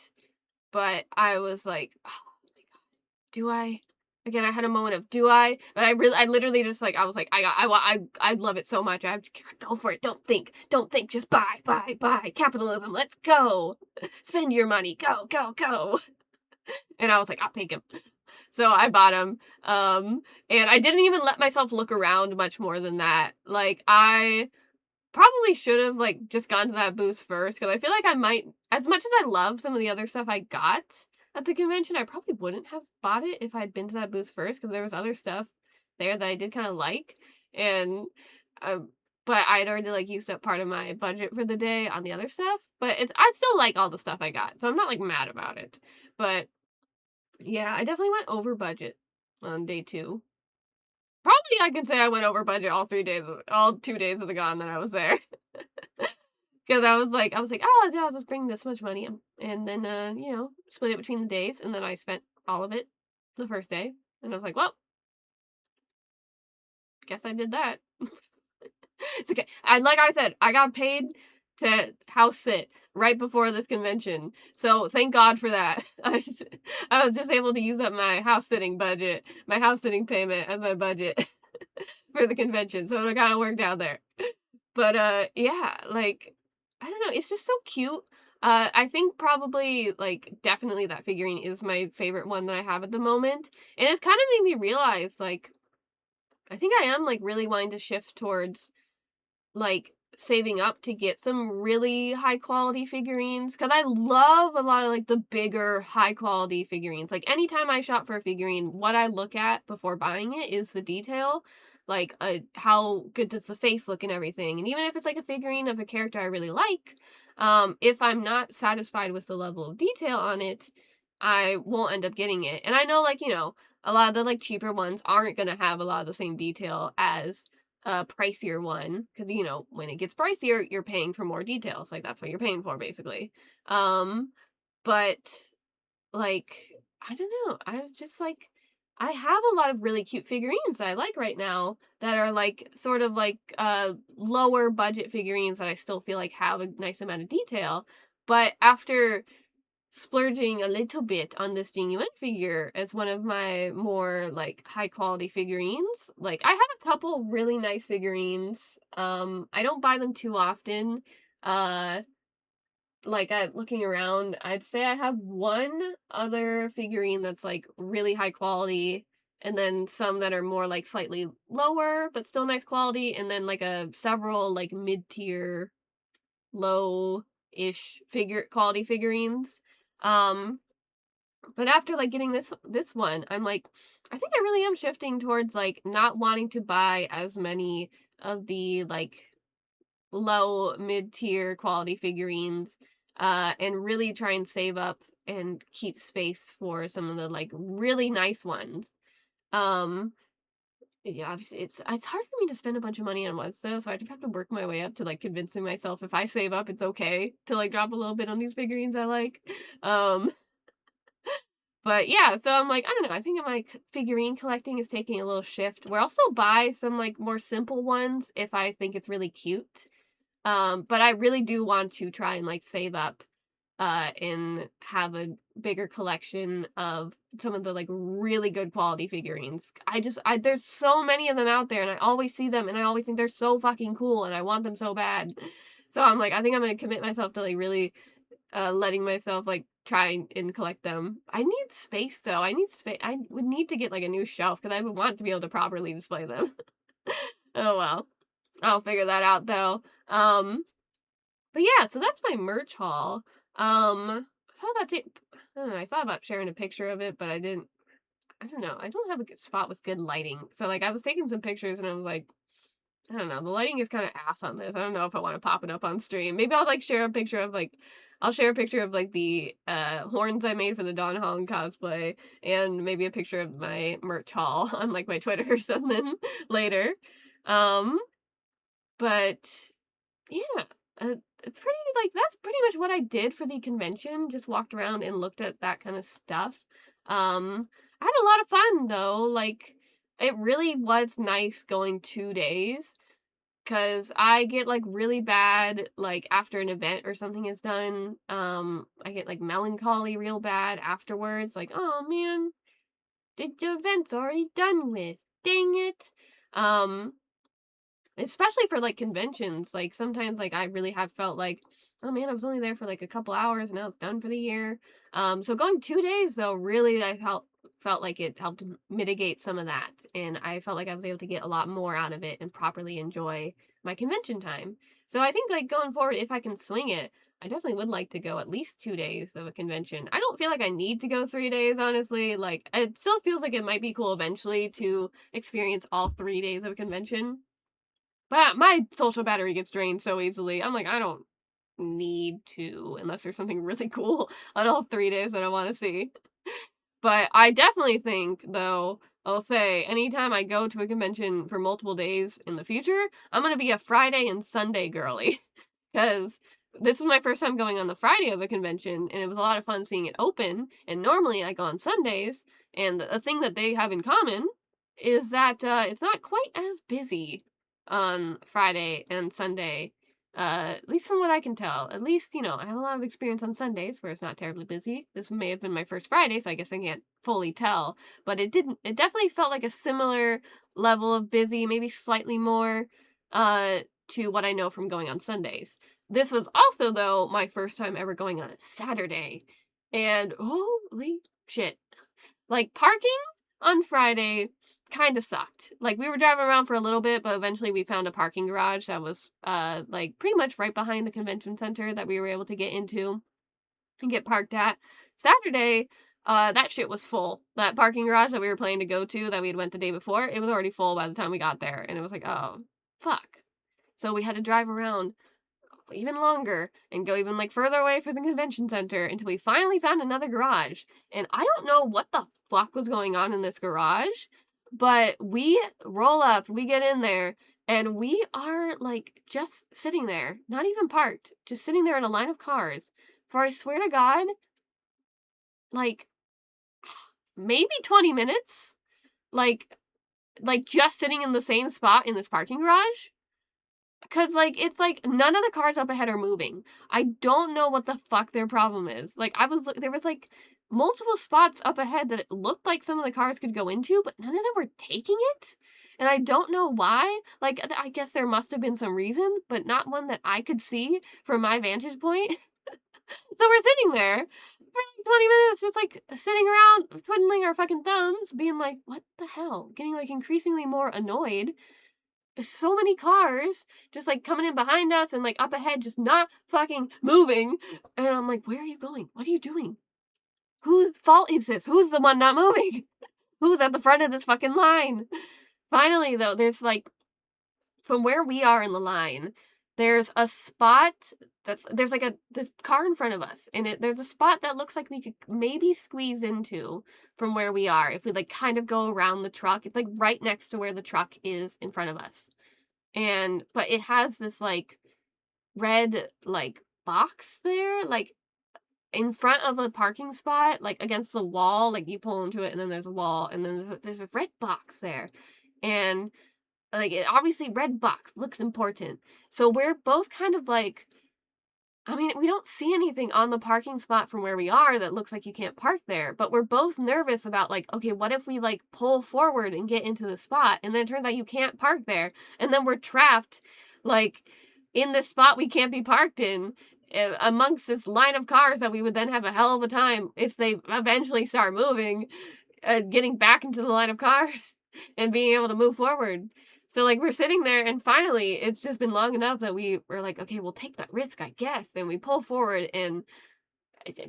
But I was like, oh my god, do I? Again, I had a moment of do I? But I literally just like I was like I love it so much. I go for it. Don't think. Just buy. Capitalism. Let's go. Spend your money. Go. And I was like, I'll take him. So I bought him. And I didn't even let myself look around much more than that. Like, I probably should have, like, just gone to that booth first, because I feel like I might, as much as I love some of the other stuff I got at the convention, I probably wouldn't have bought it if I'd been to that booth first, because there was other stuff there that I did kind of like. And, uh, but I'd already, like, used up part of my budget for the day on the other stuff. But I still like all the stuff I got, so I'm not, like, mad about it. But yeah, I definitely went over budget on day 2. Probably I can say I went over budget all 2 days of the con that I was there. Because I was like, "Oh, yeah, I'll just bring this much money," and then, split it between the days, and then I spent all of it the first day, and I was like, "Well, guess I did that." It's okay. Like I said, I got paid to house sit right before this convention, so thank God for that. I was just able to use up my house sitting budget, my house sitting payment as my budget for the convention, so it kinda worked out there. But, yeah, like, I don't know, it's just so cute. I think probably, like, definitely that figurine is my favorite one that I have at the moment, and it's kinda made me realize, like, I think I am, like, really wanting to shift towards like saving up to get some really high quality figurines because I love a lot of like the bigger high quality figurines. Like anytime I shop for a figurine, what I look at before buying it is the detail. Like how good does the face look and everything. And even if it's like a figurine of a character I really like, if I'm not satisfied with the level of detail on it, I won't end up getting it. And I know like, a lot of the like cheaper ones aren't gonna have a lot of the same detail as a pricier one because when it gets pricier you're paying for more details, like that's what you're paying for basically. But like I don't know, I was just like I have a lot of really cute figurines that I like right now that are like sort of like lower budget figurines that I still feel like have a nice amount of detail, but after splurging a little bit on this genuine figure as one of my more like high quality figurines. Like I have a couple really nice figurines. I don't buy them too often. Uh like I looking around, I'd say I have one other figurine that's like really high quality and then some that are more like slightly lower but still nice quality, and then like a several like mid-tier, low-ish figure quality figurines. Um, but after like getting this one, I'm like, I think I really am shifting towards like not wanting to buy as many of the like low mid-tier quality figurines, and really try and save up and keep space for some of the like really nice ones. Um, yeah, obviously it's hard for me to spend a bunch of money on ones though, so I just have to work my way up to like convincing myself if I save up, it's okay to like drop a little bit on these figurines I like. Um, but yeah, so I'm like, I don't know. I think my figurine collecting is taking a little shift where I'll still buy some like more simple ones if I think it's really cute. But I really do want to try and like save up and have a bigger collection of some of the like really good quality figurines. I there's so many of them out there and I always see them and I always think they're so fucking cool and I want them so bad. So I'm like, I think I'm gonna commit myself to like really letting myself like try and collect them. I need space though. I need space. I would need to get like a new shelf because I would want to be able to properly display them. Oh well. I'll figure that out though. But yeah, so that's my merch haul. I thought about I don't know, I thought about sharing a picture of it, but I don't know. I don't have a good spot with good lighting. So like I was taking some pictures and I was like, I don't know, the lighting is kind of ass on this. I don't know if I want to pop it up on stream. Maybe I'll like share a picture of like I'll share a picture of like the horns I made for the Don Holland cosplay and maybe a picture of my merch haul on like my Twitter or something later. Um, but yeah, pretty like that's pretty much what I did for the convention. Just walked around and looked at that kind of stuff. I had a lot of fun though. Like it really was nice going 2 days because I get like really bad like after an event or something is done. I get like melancholy real bad afterwards. Like oh man, the event's already done with. Dang it. Um, Especially for, like, conventions, like, sometimes, like, I really have felt like, "Oh, man, I was only there for, like, a couple hours, and now it's done for the year." So going 2 days, though, really, I felt like it helped mitigate some of that, and I felt like I was able to get a lot more out of it and properly enjoy my convention time. So I think, like, going forward, if I can swing it, I definitely would like to go at least 2 days of a convention. I don't feel like I need to go 3 days, honestly, like, it still feels like it might be cool eventually to experience all 3 days of a convention. But my social battery gets drained so easily. I'm like, I don't need to unless there's something really cool on all 3 days that I wanna see. But I definitely think, though, I'll say anytime I go to a convention for multiple days in the future, I'm gonna be a Friday and Sunday girly. Because this was my first time going on the Friday of a convention, and it was a lot of fun seeing it open, and normally I go on Sundays, and the thing that they have in common is that, it's not quite as busy on Friday and Sunday, at least from what I can tell. At least, I have a lot of experience on Sundays where it's not terribly busy. This may have been my first Friday, so I guess I can't fully tell, but it definitely felt like a similar level of busy, maybe slightly more, to what I know from going on Sundays. This was also, though, my first time ever going on a Saturday, and holy shit. Like, parking on Friday kinda sucked. Like, we were driving around for a little bit, but eventually we found a parking garage that was, like, pretty much right behind the convention center that we were able to get into and get parked at. Saturday, that shit was full. That parking garage that we were planning to go to that we had went the day before, it was already full by the time we got there, and it was like, "Oh, fuck." So we had to drive around even longer and go even like further away from the convention center until we finally found another garage. And I don't know what the fuck was going on in this garage, but we roll up, we get in there, and we are like just sitting there, not even parked, just sitting there in a line of cars for I swear to God, like maybe 20 minutes. Like just sitting in the same spot in this parking garage. 'Cause, like, it's like none of the cars up ahead are moving. I don't know what the fuck their problem is. Like, there was, like, multiple spots up ahead that it looked like some of the cars could go into, but none of them were taking it, and I don't know why. Like, I guess there must have been some reason, but not one that I could see from my vantage point. So we're sitting there for like 20 minutes, just like sitting around twiddling our fucking thumbs, being like, what the hell? Getting like increasingly more annoyed. There's so many cars just like coming in behind us and like up ahead, just not fucking moving. And I'm like, where are you going? What are you doing? Whose fault is this? Who's the one not moving? Who's at the front of this fucking line? Finally, though, there's like, from where we are in the line, there's a spot there's like this car in front of us, and there's a spot that looks like we could maybe squeeze into from where we are if we like kind of go around the truck. It's like right next to where the truck is in front of us. And but it has this like red like box there, like in front of a parking spot, like against the wall, like you pull into it and then there's a wall and then there's a red box there. And like it, obviously red box looks important. So we're both kind of like, I mean, we don't see anything on the parking spot from where we are that looks like you can't park there, but we're both nervous about like, okay, what if we like pull forward and get into the spot and then it turns out you can't park there and then we're trapped like in the spot we can't be parked in, amongst this line of cars that we would then have a hell of a time if they eventually start moving, getting back into the line of cars and being able to move forward. So like we're sitting there and finally it's just been long enough that we were like, okay, we'll take that risk, I guess. And we pull forward and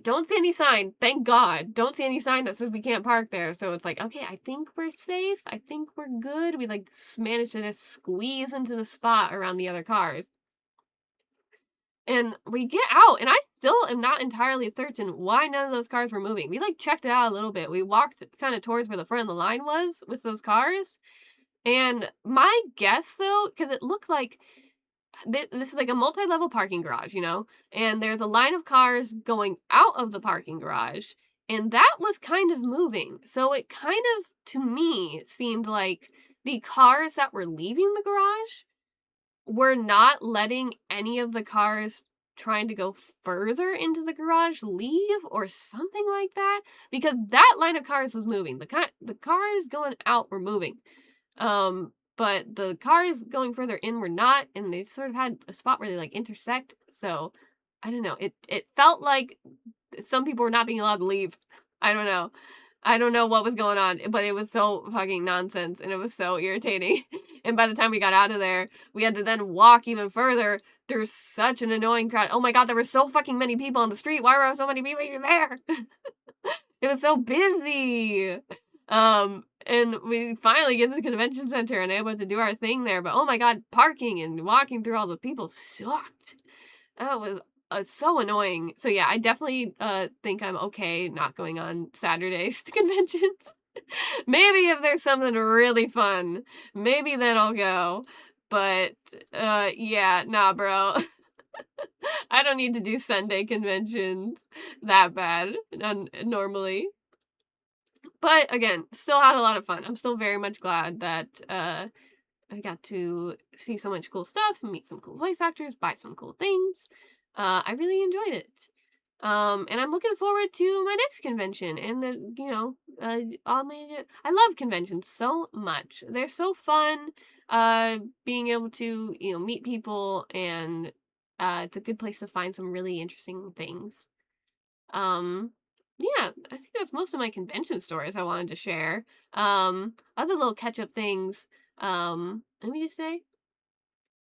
don't see any sign. Thank God. Don't see any sign that says we can't park there. So it's like, okay, I think we're safe. I think we're good. We like managed to just squeeze into the spot around the other cars. And we get out, and I still am not entirely certain why none of those cars were moving. We like checked it out a little bit. We walked kind of towards where the front of the line was with those cars. And my guess, though, because it looked like this is like a multi-level parking garage, you know, and there's a line of cars going out of the parking garage, and that was kind of moving. So it kind of, to me, seemed like the cars that were leaving the garage were not letting any of the cars trying to go further into the garage leave or something like that, because that line of cars was moving. The cars going out were moving. But the cars going further in were not, and they sort of had a spot where they like intersect. So I don't know. It felt like some people were not being allowed to leave. I don't know. I don't know what was going on, but it was so fucking nonsense and it was so irritating. And by the time we got out of there, we had to then walk even further. There's such an annoying crowd. Oh my god, there were so fucking many people on the street. Why were so many people even there? It was so busy. And we finally get to the convention center and able to do our thing there. But oh my god, parking and walking through all the people sucked. That was so annoying. So yeah, I definitely think I'm okay not going on Saturdays to conventions. Maybe if there's something really fun, maybe then I'll go. But yeah, nah, bro. I don't need to do Sunday conventions that bad normally. But again, still had a lot of fun. I'm still very much glad that I got to see so much cool stuff, meet some cool voice actors, buy some cool things. I really enjoyed it. And I'm looking forward to my next convention. And you know, I love conventions so much. They're so fun. Being able to meet people, and it's a good place to find some really interesting things. Um, yeah, I think that's most of my convention stories I wanted to share. Other little catch up things. Let me just say,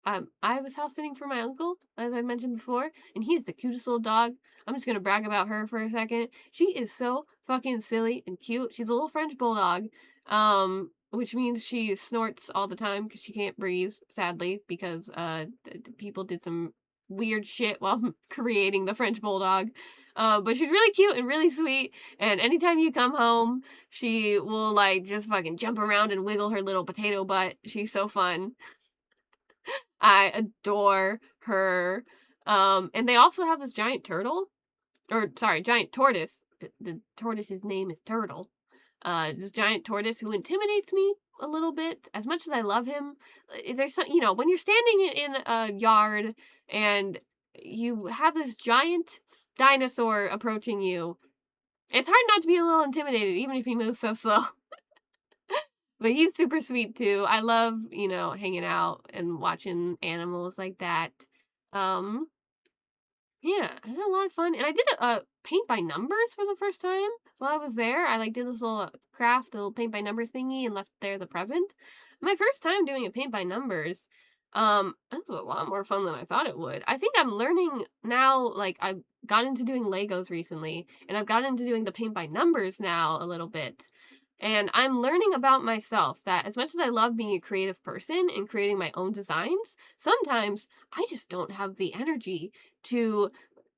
I was house sitting for my uncle, as I mentioned before, and he is the cutest little dog. I'm just gonna brag about her for a second. She is so fucking silly and cute. She's a little French bulldog, which means she snorts all the time because she can't breathe, sadly, because people did some weird shit while creating the French bulldog. But she's really cute and really sweet, and anytime you come home, she will like just fucking jump around and wiggle her little potato butt. She's so fun. I adore her. And they also have this giant turtle, or sorry, giant tortoise. The tortoise's name is Turtle. This giant tortoise who intimidates me a little bit. As much as I love him, there's some, when you're standing in a yard and you have this giant dinosaur approaching you, it's hard not to be a little intimidated, even if he moves so slow. But he's super sweet too. I love, hanging out and watching animals like that. Um, yeah, I had a lot of fun, and I did paint by numbers for the first time while I was there. I like did this little craft, a little paint by numbers thingy, and left there the present. My first time doing a paint by numbers. It was a lot more fun than I thought it would. I think I'm learning now, like I've gotten into doing Legos recently, and I've gotten into doing the paint by numbers now a little bit. And I'm learning about myself that as much as I love being a creative person and creating my own designs, sometimes I just don't have the energy to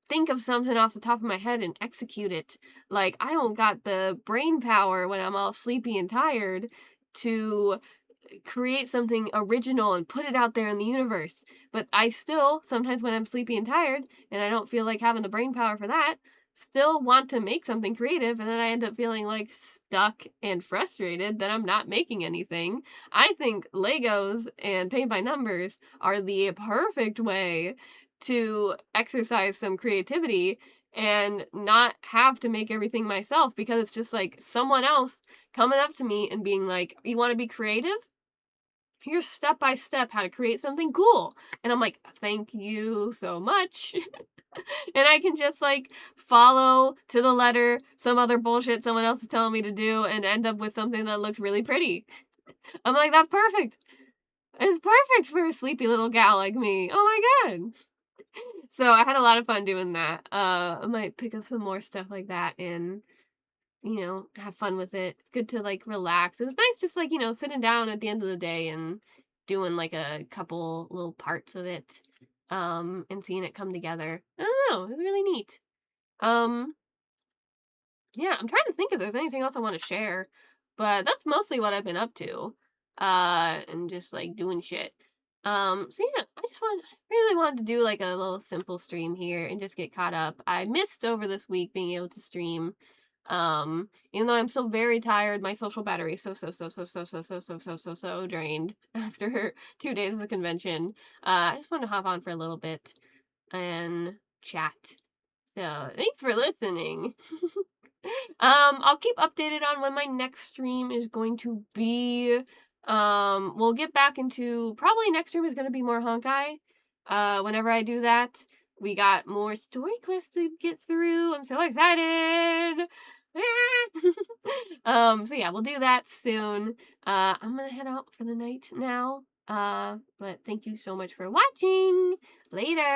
think of something off the top of my head and execute it. Like, I don't got the brain power when I'm all sleepy and tired to create something original and put it out there in the universe. But I still, sometimes when I'm sleepy and tired and I don't feel like having the brain power for that, still want to make something creative. And then I end up feeling like stuck and frustrated that I'm not making anything. I think Legos and paint by numbers are the perfect way to exercise some creativity and not have to make everything myself, because it's just like someone else coming up to me and being like, "You want to be creative? Here's step by step how to create something cool." And I'm like, "Thank you so much." And I can just like follow to the letter some other bullshit someone else is telling me to do and end up with something that looks really pretty. I'm like, "That's perfect. It's perfect for a sleepy little gal like me. Oh my God." So I had a lot of fun doing that. I might pick up some more stuff like that and, have fun with it. It's good to like relax. It was nice just like, sitting down at the end of the day and doing like a couple little parts of it, and seeing it come together. I don't know, it was really neat. Um, yeah, I'm trying to think if there's anything else I want to share, but that's mostly what I've been up to. And just like doing shit. So yeah, really wanted to do like a little simple stream here and just get caught up. I missed over this week being able to stream. Even though I'm so very tired, my social battery is so drained after 2 days of the convention. I just wanted to hop on for a little bit and chat. So thanks for listening. I'll keep updated on when my next stream is going to be. We'll get back into probably next stream is going to be more Honkai. Whenever I do that, we got more story quests to get through. I'm so excited. So yeah, we'll do that soon. I'm gonna head out for the night now. But thank you so much for watching. Later.